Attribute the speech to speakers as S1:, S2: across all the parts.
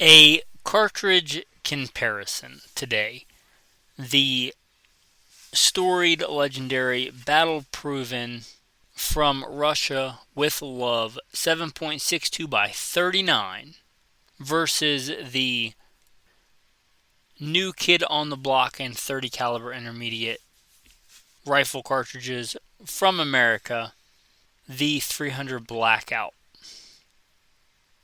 S1: A cartridge comparison today. The storied, legendary, battle-proven from Russia with love 7.62 by 39 versus the new kid on the block and 30 caliber intermediate rifle cartridges from America, the 300 Blackout.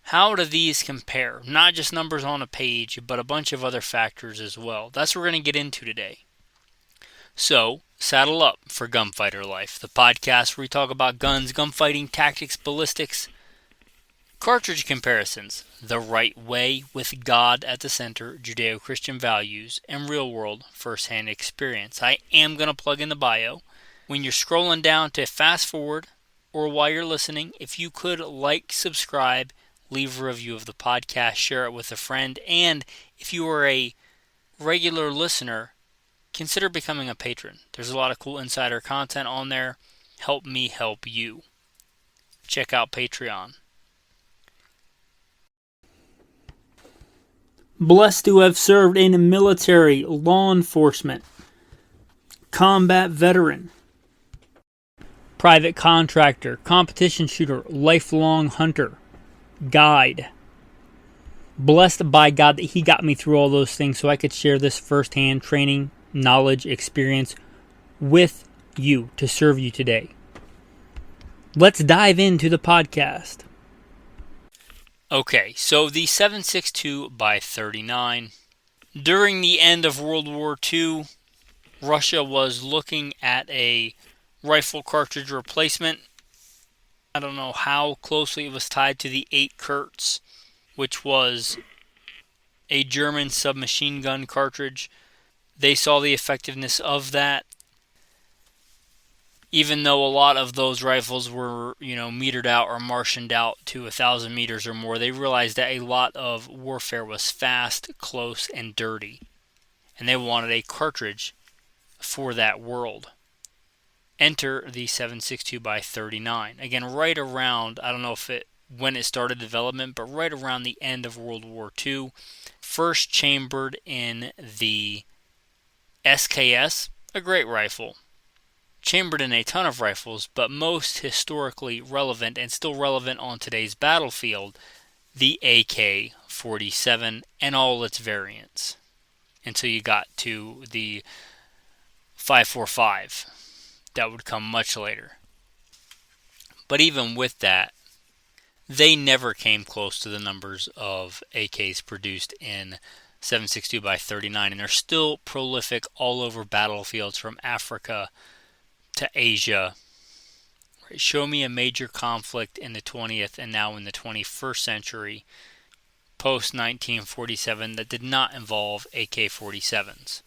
S1: How do these compare? Not just numbers on a page, but a bunch of other factors as well. That's what we're going to get into today. So, saddle up for Gunfighter Life, the podcast where we talk about guns, gunfighting, tactics, ballistics, cartridge comparisons, the right way with God at the center, Judeo-Christian values, and real-world first-hand experience. I am going to plug in the bio. When you're scrolling down to fast forward, or while you're listening, if you could like, subscribe, leave a review of the podcast, share it with a friend, and if you are a regular listener, consider becoming a patron. There's a lot of cool insider content on there. Help me help you. Check out Patreon. Blessed to have served in the military, law enforcement, combat veteran, private contractor, competition shooter, lifelong hunter, guide. Blessed by God that He got me through all those things so I could share this firsthand training, knowledge, experience with you to serve you today. Let's dive into the podcast. Okay, so the 7.62 by 39. During the end of World War II, Russia was looking at a rifle cartridge replacement. I don't know how closely it was tied to the 8 Kurz, which was a German submachine gun cartridge. They saw the effectiveness of that. Even though a lot of those rifles were, metered out or Martianed out to 1,000 meters or more, they realized that a lot of warfare was fast, close, and dirty. And they wanted a cartridge for that world. Enter the 7.62 by 39. Again, right around, I don't know when it started development, but right around the end of World War II. First chambered in the SKS, a great rifle. Chambered in a ton of rifles, but most historically relevant and still relevant on today's battlefield, the AK-47 and all its variants. Until you got to the 5.45. That would come much later. But even with that, they never came close to the numbers of AKs produced in 7.62 by 39, and they're still prolific all over battlefields from Africa to Asia. Show me a major conflict in the 20th and now in the 21st century, post-1947, that did not involve AK-47s.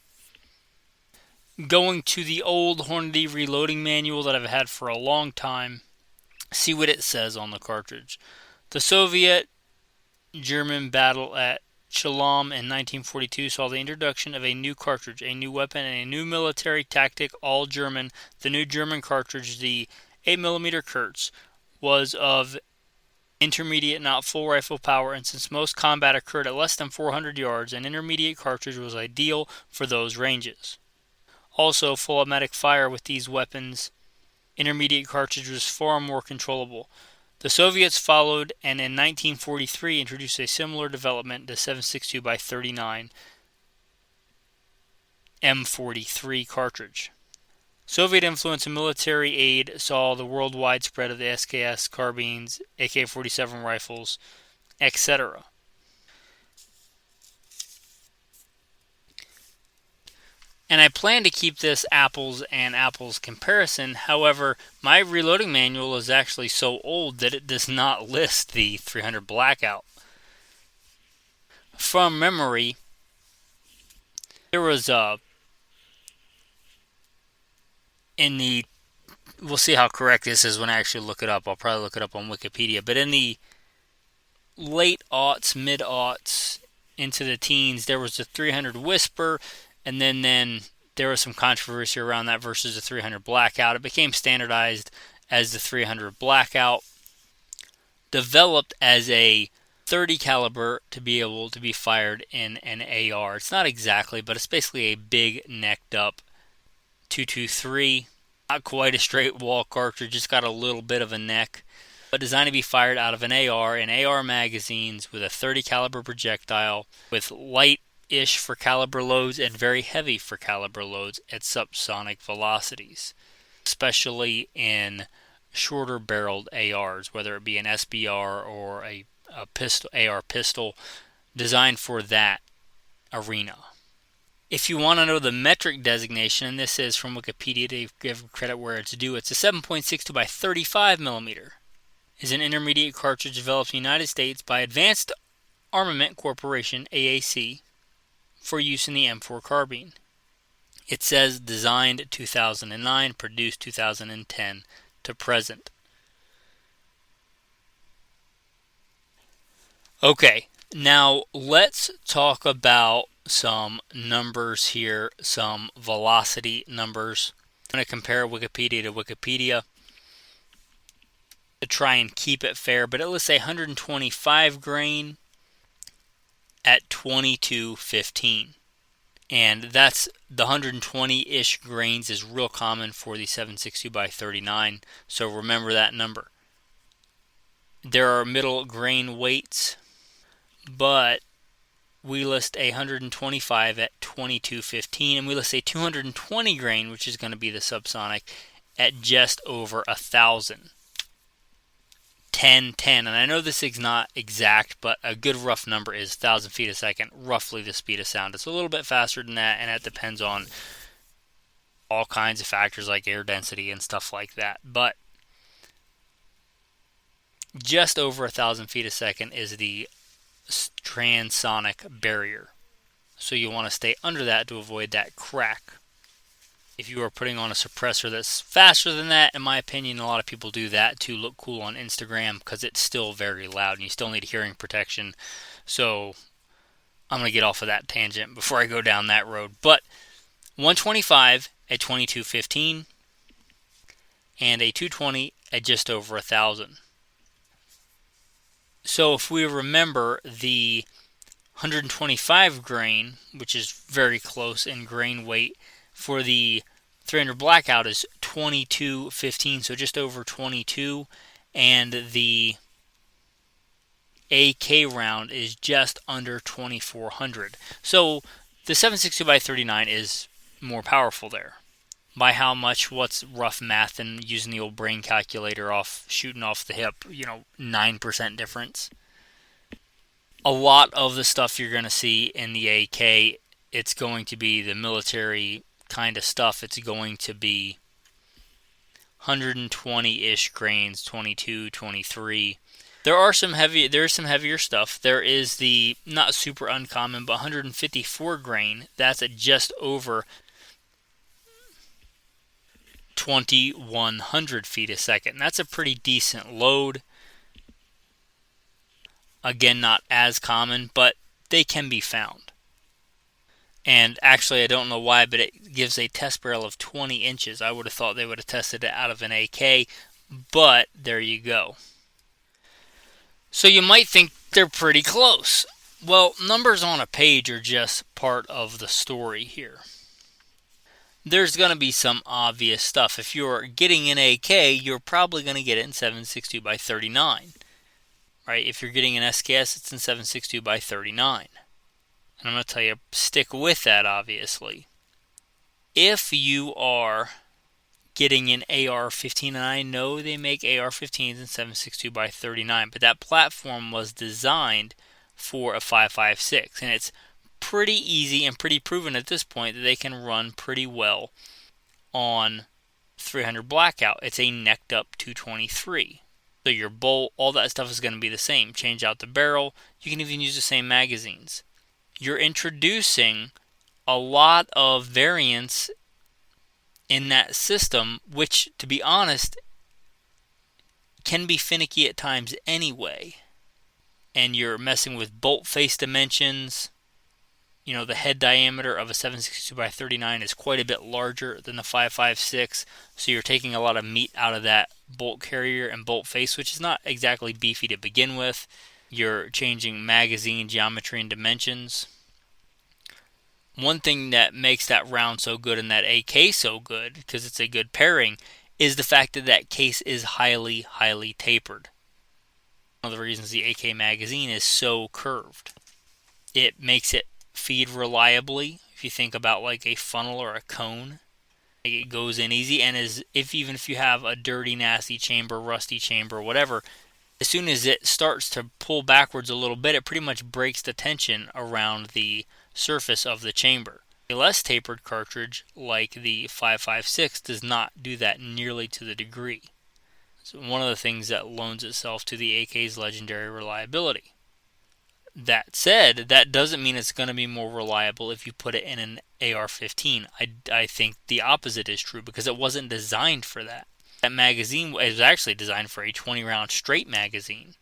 S1: Going to the old Hornady reloading manual that I've had for a long time, see what it says on the cartridge. The Soviet-German battle at Chelom in 1942 saw the introduction of a new cartridge, a new weapon, and a new military tactic, all German. The new German cartridge, the 8mm Kurz, was of intermediate, not full rifle power, and since most combat occurred at less than 400 yards, an intermediate cartridge was ideal for those ranges. Also, full automatic fire with these weapons, intermediate cartridge was far more controllable. The Soviets followed and in 1943 introduced a similar development, the 7.62 by 39 M43 cartridge. Soviet influence in military aid saw the worldwide spread of the SKS carbines, AK-47 rifles, etc. And I plan to keep this apples and apples comparison. However, my reloading manual is actually so old that it does not list the 300 Blackout. From memory, there was we'll see how correct this is when I actually look it up. I'll probably look it up on Wikipedia. But in the late aughts, mid-aughts, into the teens, there was the 300 Whisper, and then there was some controversy around that versus the 300 Blackout. It became standardized as the 300 Blackout, developed as a .30 caliber to be able to be fired in an AR. It's not exactly, but it's basically a big necked up 223. Not quite a straight wall cartridge, it's got a little bit of a neck, but designed to be fired out of an AR in AR magazines with a .30 caliber projectile with light-ish for caliber loads and very heavy for caliber loads at subsonic velocities, especially in shorter barreled ARs, whether it be an SBR or a pistol, AR pistol, designed for that arena. If you want to know the metric designation, and this is from Wikipedia to give credit where it's due, it's a 7.62 by 35 millimeter. Is an intermediate cartridge developed in the United States by Advanced Armament Corporation, AAC, for use in the M4 carbine. It says designed 2009, produced 2010 to present. Okay, now let's talk about some numbers here, some velocity numbers. I'm going to compare Wikipedia to Wikipedia to try and keep it fair, but let's say 125 grain at 22.15. And that's the 120-ish grains is real common for the 7.62 by 39, so remember that number. There are middle grain weights, but we list a 125 at 22.15, and we list a 220 grain, which is going to be the subsonic, at just over 1,000. 10, and I know this is not exact, but a good rough number is 1,000 feet a second, roughly the speed of sound. It's a little bit faster than that, and that depends on all kinds of factors like air density and stuff like that. But just over 1,000 feet a second is the transonic barrier. So you want to stay under that to avoid that crack. If you are putting on a suppressor that's faster than that, in my opinion, a lot of people do that to look cool on Instagram because it's still very loud and you still need hearing protection. So I'm going to get off of that tangent before I go down that road. But 125 at 22.15 and a 220 at just over 1,000. So if we remember the 125 grain, which is very close in grain weight, for the 300 blackout is 22.15, so just over 22, and the AK round is just under 2,400. So the 7.62 by 39 is more powerful there. By how much? What's rough math and using the old brain calculator off, shooting off the hip, 9% difference. A lot of the stuff you're going to see in the AK, it's going to be the military kind of stuff. It's going to be 120-ish grains, 22, 23. There's some heavier stuff. There is the not super uncommon, but 154 grain. That's at just over 2,100 feet a second. That's a pretty decent load. Again, not as common, but they can be found. And actually, I don't know why, but it gives a test barrel of 20 inches. I would have thought they would have tested it out of an AK, but there you go. So you might think they're pretty close. Well, numbers on a page are just part of the story here. There's going to be some obvious stuff. If you're getting an AK, you're probably going to get it in 7.62 by 39. Right? If you're getting an SKS, it's in 7.62 by 39. And I'm going to tell you, stick with that, obviously. If you are getting an AR-15, and I know they make AR-15s in 7.62 by 39, but that platform was designed for a 5.56, and it's pretty easy and pretty proven at this point that they can run pretty well on 300 blackout. It's a necked up 223. So your bolt, all that stuff is going to be the same. Change out the barrel. You can even use the same magazines. You're introducing a lot of variance in that system, which, to be honest, can be finicky at times anyway. And you're messing with bolt face dimensions. The head diameter of a 7.62 by 39 is quite a bit larger than the 5.56, so you're taking a lot of meat out of that bolt carrier and bolt face, which is not exactly beefy to begin with. You're changing magazine geometry and dimensions. One thing that makes that round so good and that AK so good, because it's a good pairing, is the fact that that case is highly, highly tapered. One of the reasons the AK magazine is so curved. It makes it feed reliably. If you think about like a funnel or a cone, it goes in easy, and even if you have a dirty, nasty chamber, rusty chamber, whatever, as soon as it starts to pull backwards a little bit, it pretty much breaks the tension around the surface of the chamber. A less tapered cartridge like the 5.56 does not do that nearly to the degree. It's one of the things that loans itself to the AK's legendary reliability. That said, that doesn't mean it's going to be more reliable if you put it in an AR-15. I think the opposite is true because it wasn't designed for that. That magazine was actually designed for a 20-round straight magazine,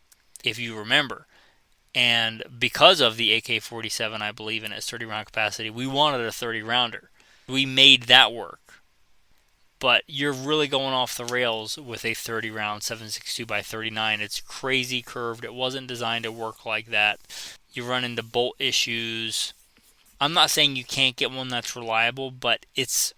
S1: if you remember. And because of the AK-47, I believe, in its 30-round capacity, we wanted a 30-rounder. We made that work. But you're really going off the rails with a 30-round 7.62x39. It's crazy curved. It wasn't designed to work like that. You run into bolt issues. I'm not saying you can't get one that's reliable, but it's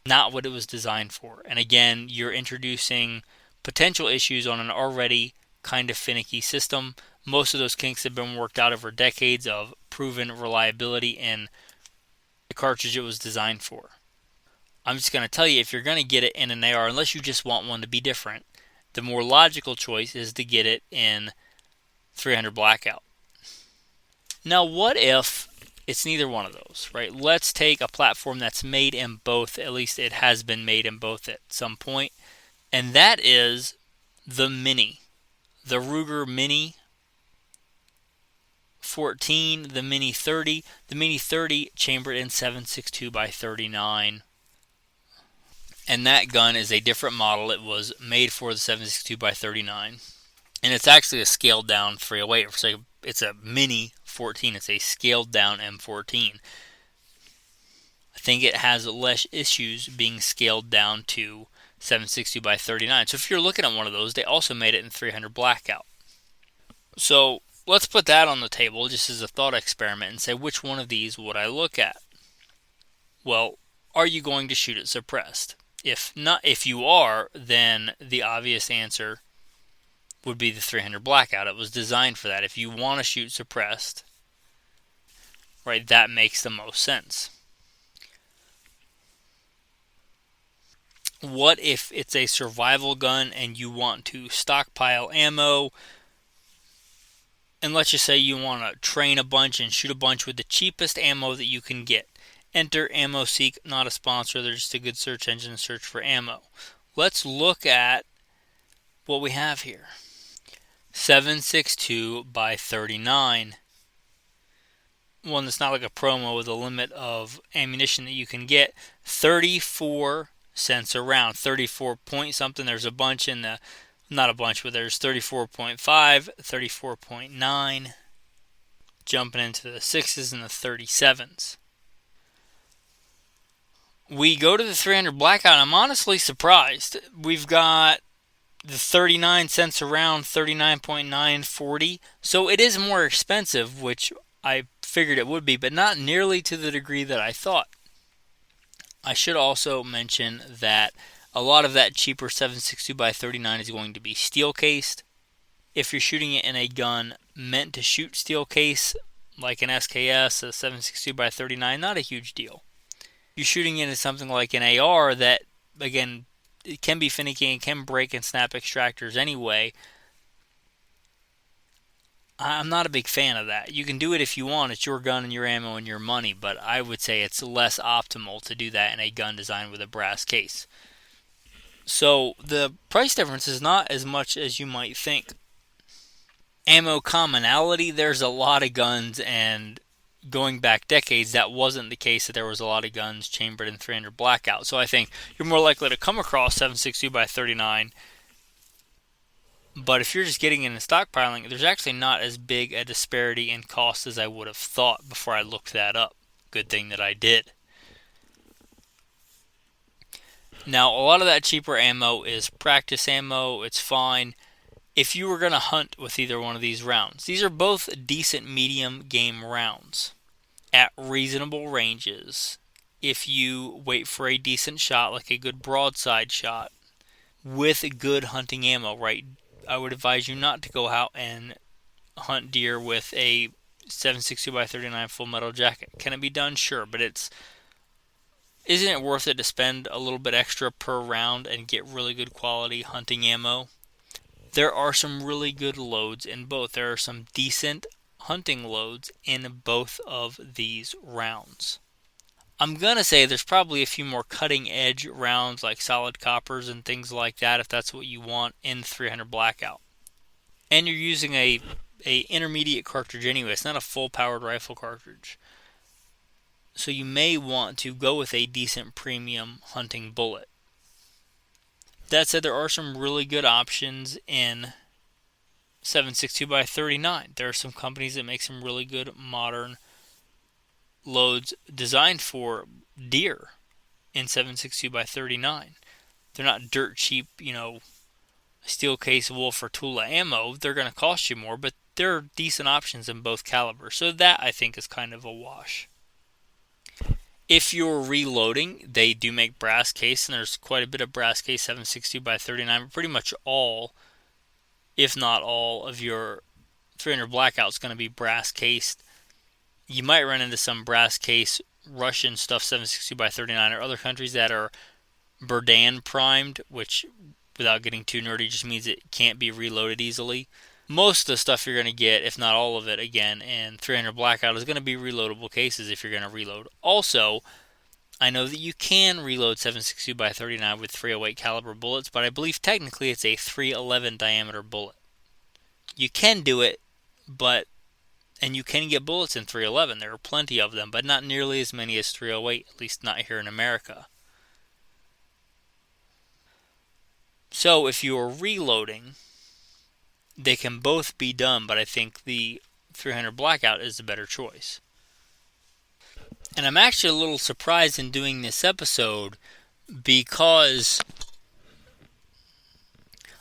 S1: not what it was designed for. And again, you're introducing potential issues on an already kind of finicky system. Most of those kinks have been worked out over decades of proven reliability in the cartridge it was designed for. I'm just going to tell you, if you're going to get it in an AR, unless you just want one to be different, the more logical choice is to get it in 300 Blackout. Now, what if it's neither one of those, right? Let's take a platform that's made in both, at least it has been made in both at some point, and that is the Mini. The Ruger Mini 14, the Mini 30. The Mini 30 chambered in 7.62x39. And that gun is a different model. It was made for the 7.62x39. And it's actually a scaled down 308. So it's a Mini 14. It's a scaled down M14. I think it has less issues being scaled down to 7.62x39. So if you're looking at one of those, they also made it in 300 Blackout. So let's put that on the table just as a thought experiment and say, which one of these would I look at? Well, are you going to shoot it suppressed? If you are, then the obvious answer would be the 300 Blackout. It was designed for that. If you want to shoot suppressed, right, that makes the most sense. What if it's a survival gun and you want to stockpile ammo? And let's just say you want to train a bunch and shoot a bunch with the cheapest ammo that you can get. Enter AmmoSeek, not a sponsor. They're just a good search engine to search for ammo. Let's look at what we have here. 7.62x39. One that's not like a promo with a limit of ammunition that you can get. 34 cents a round. 34 point something. There's a bunch in the... Not a bunch, but there's 34.5, 34.9. Jumping into the 6s and the 37s. We go to the 300 Blackout. I'm honestly surprised. We've got the 39 cents a round, 39.9, 40. So it is more expensive, which I figured it would be, but not nearly to the degree that I thought. I should also mention that a lot of that cheaper 7.62x39 is going to be steel cased. If you're shooting it in a gun meant to shoot steel case, like an SKS, a 7.62x39, not a huge deal. You're shooting it in something like an AR that, again, it can be finicky and can break and snap extractors anyway. I'm not a big fan of that. You can do it if you want. It's your gun and your ammo and your money, but I would say it's less optimal to do that in a gun designed with a brass case. So the price difference is not as much as you might think. Ammo commonality, there's a lot of guns, and going back decades, that wasn't the case, that there was a lot of guns chambered in 300 Blackout. So I think you're more likely to come across 7.62x39. But if you're just getting into stockpiling, there's actually not as big a disparity in cost as I would have thought before I looked that up. Good thing that I did. Now, a lot of that cheaper ammo is practice ammo. It's fine. If you were going to hunt with either one of these rounds, these are both decent medium game rounds at reasonable ranges. If you wait for a decent shot, like a good broadside shot, with good hunting ammo, right? I would advise you not to go out and hunt deer with a 7.62 by 39 full metal jacket. Can it be done? Sure, but isn't it worth it to spend a little bit extra per round and get really good quality hunting ammo? There are some really good loads in both. There are some decent hunting loads in both of these rounds. I'm going to say there's probably a few more cutting edge rounds like solid coppers and things like that if that's what you want in 300 Blackout. And you're using a intermediate cartridge anyway. It's not a full powered rifle cartridge. So you may want to go with a decent premium hunting bullet. That said, there are some really good options in 7.62 by 39. There are some companies that make some really good modern loads designed for deer in 7.62 by 39. They're not dirt cheap, steel case Wolf or Tula ammo. They're going to cost you more, but there are decent options in both calibers. So that, I think, is kind of a wash. If you're reloading, they do make brass case, and there's quite a bit of brass case 7.62 by 39, but pretty much all, if not all, of your 300 Blackout is going to be brass cased. You might run into some brass case Russian stuff 7.62 by 39 or other countries that are Berdan primed, which, without getting too nerdy, just means it can't be reloaded easily. Most of the stuff you're going to get, if not all of it, again, in 300 Blackout is going to be reloadable cases if you're going to reload. Also, I know that you can reload 7.62 by 39 with 308 caliber bullets, but I believe technically it's a 311 diameter bullet. You can do it, and you can get bullets in 311. There are plenty of them, but not nearly as many as 308, at least not here in America. So if you are reloading, they can both be done, but I think the 300 Blackout is the better choice. And I'm actually a little surprised in doing this episode because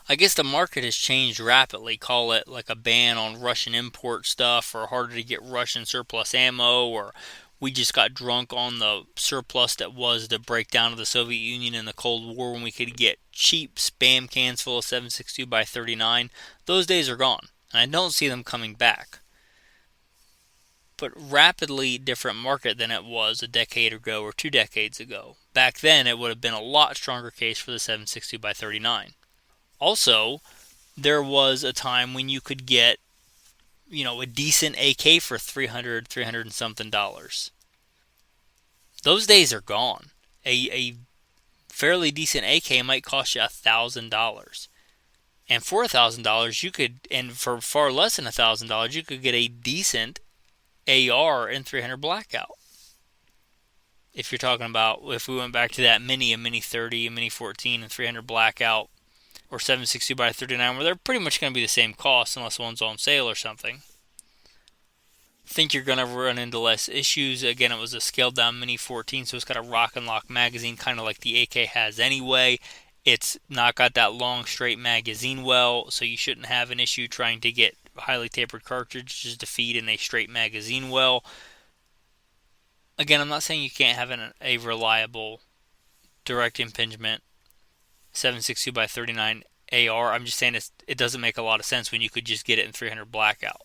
S1: I guess the market has changed rapidly. Call it like a ban on Russian import stuff, or harder to get Russian surplus ammo, or we just got drunk on the surplus that was the breakdown of the Soviet Union in the Cold War when we could get cheap Spam cans full of 7.62 by 39. Those days are gone, and I don't see them coming back. But rapidly different market than it was a decade ago or 2 decades ago. Back then, it would have been a lot stronger case for the 7.62 by 39. Also, there was a time when you could get, a decent AK for $300 and something dollars. Those days are gone. A fairly decent AK might cost you $1,000. And for $1,000, you could, and for far less than $1,000, you could get a decent AR in 300 Blackout. If you're talking about, if we went back to that a Mini 30, a Mini 14, and 300 Blackout, or 7.62 by 39, where they're pretty much going to be the same cost unless one's on sale or something. I think you're going to run into less issues. Again, it was a scaled down Mini 14, so it's got a rock and lock magazine, kind of like the AK has anyway. It's not got that long straight magazine well, so you shouldn't have an issue trying to get highly tapered cartridges to feed in a straight magazine well. Again, I'm not saying you can't have a reliable direct impingement 7.62 by 39 AR. I'm just saying it doesn't make a lot of sense when you could just get it in 300 Blackout.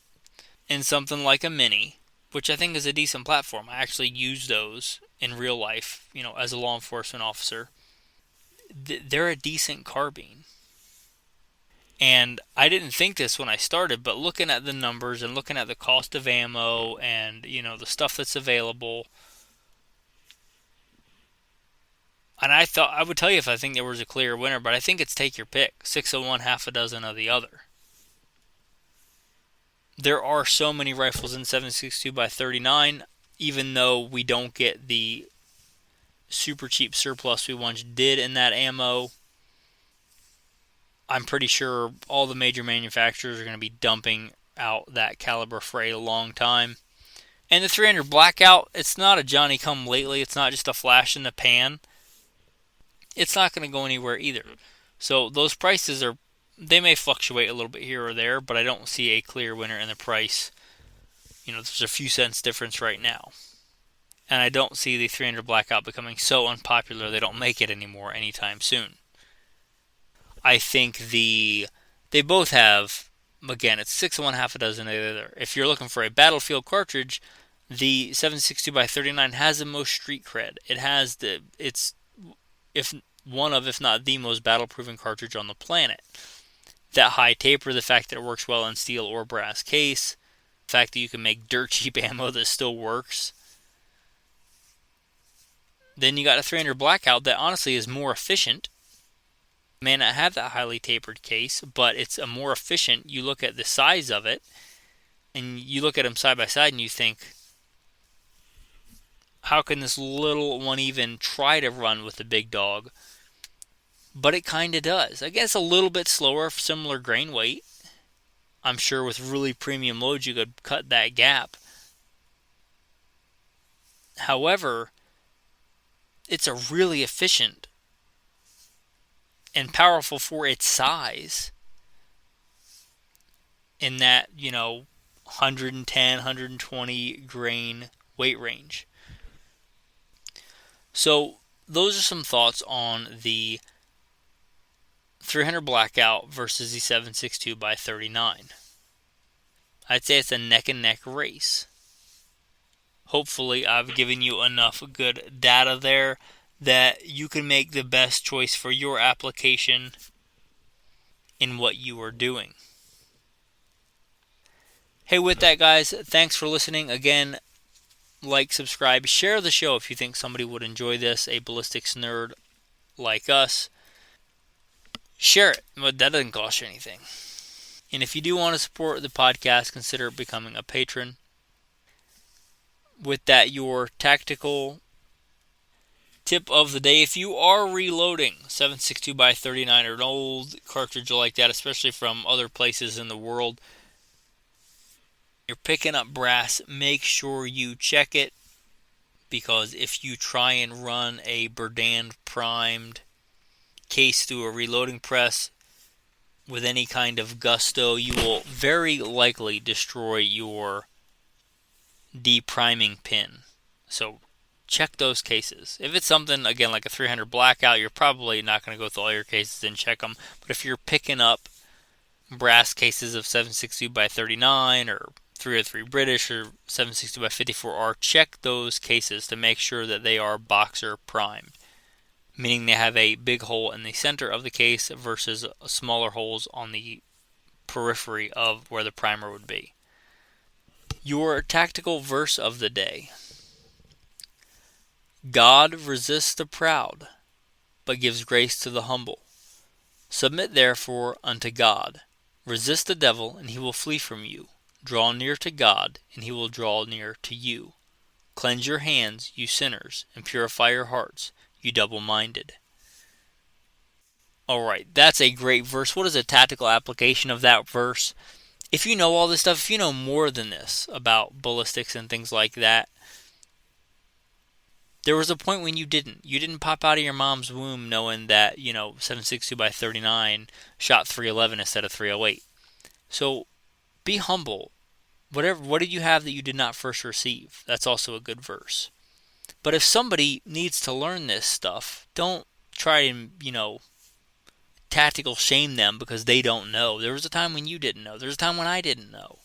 S1: And something like a Mini, which I think is a decent platform. I actually use those in real life, as a law enforcement officer. They're a decent carbine. And I didn't think this when I started, but looking at the numbers and looking at the cost of ammo and, the stuff that's available, and I would tell you if I think there was a clear winner, but I think it's take your pick. 6 of one, half a dozen of the other. There are so many rifles in 7.62 by 39, even though we don't get the super cheap surplus we once did in that ammo. I'm pretty sure all the major manufacturers are going to be dumping out that caliber for a long time. And the 300 Blackout, it's not a Johnny-come-lately. It's not just a flash in the pan. It's not going to go anywhere either. So those prices are they may fluctuate a little bit here or there, but I don't see a clear winner in the price. There's a few cents difference right now. And I don't see the 300 blackout becoming so unpopular they don't make it anymore anytime soon. I think they both have, again, it's 6 of one, half a dozen of the other. If you're looking for a battlefield cartridge, the 7.62x39 has the most street cred. It's if one of, if not the most battle-proven cartridge on the planet. That high taper, the fact that it works well in steel or brass case, the fact that you can make dirt cheap ammo that still works. Then you got a 300 blackout that honestly is more efficient. It may not have that highly tapered case, but it's a more efficient. You look at the size of it, and you look at them side by side, and you think, how can this little one even try to run with the big dog? But it kind of does. I guess a little bit slower, similar grain weight. I'm sure with really premium loads you could cut that gap. However, it's a really efficient and powerful for its size in that, 110, 120 grain weight range. So those are some thoughts on the 300 blackout versus the 7.62x39. I'd say it's a neck and neck race. Hopefully I've given you enough good data there that you can make the best choice for your application in what you are doing. Hey, with that, guys, thanks for listening. Again, like, subscribe, share the show if you think somebody would enjoy this, a ballistics nerd like us. Share it, but that doesn't cost you anything. And if you do want to support the podcast, consider becoming a patron. With that, your tactical tip of the day: if you are reloading 7.62x39 or an old cartridge like that, especially from other places in the world, you're picking up brass, make sure you check it, because if you try and run a Berdan primed case through a reloading press with any kind of gusto, you will very likely destroy your depriming pin. So check those cases. If it's something, again, like a 300 blackout, you're probably not going to go through all your cases and check them. But if you're picking up brass cases of 7.62x39 or 303 British or 7.62x54R, check those cases to make sure that they are boxer primed, meaning they have a big hole in the center of the case versus smaller holes on the periphery of where the primer would be. Your tactical verse of the day: God resists the proud, but gives grace to the humble. Submit therefore unto God. Resist the devil, and he will flee from you. Draw near to God, and he will draw near to you. Cleanse your hands, you sinners, and purify your hearts, you double-minded. Alright, that's a great verse. What is a tactical application of that verse? If you know all this stuff, if you know more than this about ballistics and things like that, there was a point when you didn't. You didn't pop out of your mom's womb knowing that, 7.62x39 shot 311 instead of 308. So be humble. What did you have that you did not first receive? That's also a good verse. But if somebody needs to learn this stuff, don't try and, tactical shame them because they don't know. There was a time when you didn't know. There was a time when I didn't know.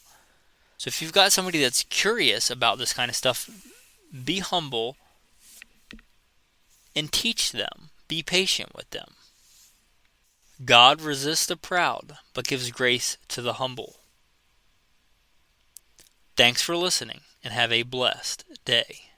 S1: So if you've got somebody that's curious about this kind of stuff, be humble and teach them. Be patient with them. God resists the proud, but gives grace to the humble. Thanks for listening, and have a blessed day.